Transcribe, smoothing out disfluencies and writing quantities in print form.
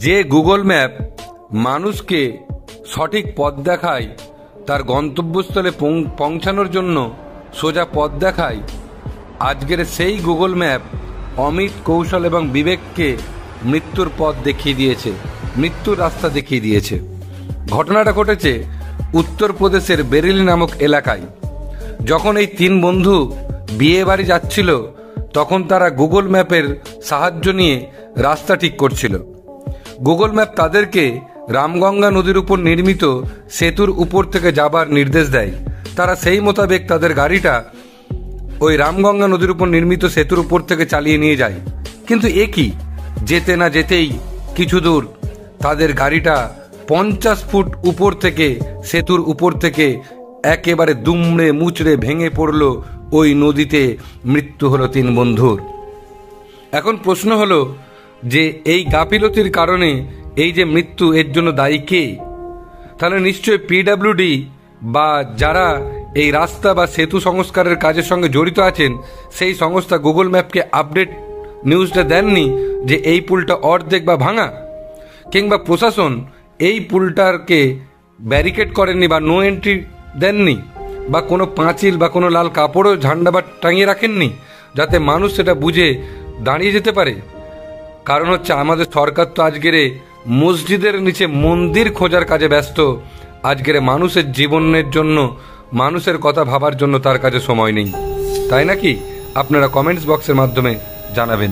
যে Google map মানুষকে সঠিক পথ দেখায়, তার গন্তব্যস্থলে পৌঁছানোর জন্য সোজা পথ দেখায়, আজকের সেই গুগল ম্যাপ অমিত, কৌশল এবং বিবেককে মৃত্যুর পথ দেখিয়ে দিয়েছে, মৃত্যুর রাস্তা দেখিয়ে দিয়েছে। ঘটনাটা ঘটেছে উত্তরপ্রদেশের বেরেলি নামক এলাকায়। যখন এই তিন বন্ধু বিয়ে বাড়ি যাচ্ছিল, তখন তারা গুগল ম্যাপের সাহায্য নিয়ে রাস্তা ঠিক করছিল। গুগল ম্যাপ তাদেরকে রামগঙ্গা নদীর উপর নির্মিত সেতুর উপর থেকে যাবার নির্দেশ দেয়। তারা সেই মোতাবেক তাদের গাড়িটা ওই রামগঙ্গা নদীর উপর নির্মিত সেতুর উপর থেকে চালিয়ে নিয়ে যায়। কিন্তু এ কি, যেতে না যেতেই কিছু দূর তাদের গাড়িটা 50 ফুট উপর থেকে, সেতুর উপর থেকে একেবারে দুমড়ে মুচড়ে ভেঙে পড়ল ওই নদীতে। মৃত্যু হলো তিন বন্ধুর। এখন প্রশ্ন হলো যে এই গাফিলতির কারণে এই যে মৃত্যু, এর জন্য দায়ী কে? তাহলে নিশ্চয়ই পিডব্লিউডি বা যারা এই রাস্তা বা সেতু সংস্কারের কাজের সঙ্গে জড়িত আছেন, সেই সংস্থা গুগল ম্যাপকে আপডেট নিউজটা দেননি যে এই পুলটা অর্ধেক বা ভাঙা, কিংবা প্রশাসন এই পুলটাকে ব্যারিকেড করেননি বা নো এন্ট্রি দেননি, বা কোনো পাঁচিল বা কোনো লাল কাপড়ও ঝান্ডা বা টাঙিয়ে রাখেননি যাতে মানুষ সেটা বুঝে দাঁড়িয়ে যেতে পারে। কারণ হচ্ছে আমাদের সরকার তো আজকের মসজিদের নিচে মন্দির খোঁজার কাজে ব্যস্ত। আজকের মানুষের জীবনের জন্য, মানুষের কথা ভাবার জন্য তার কাছে সময় নেই, তাই নাকি? আপনারা কমেন্টস বক্সের মাধ্যমে জানাবেন।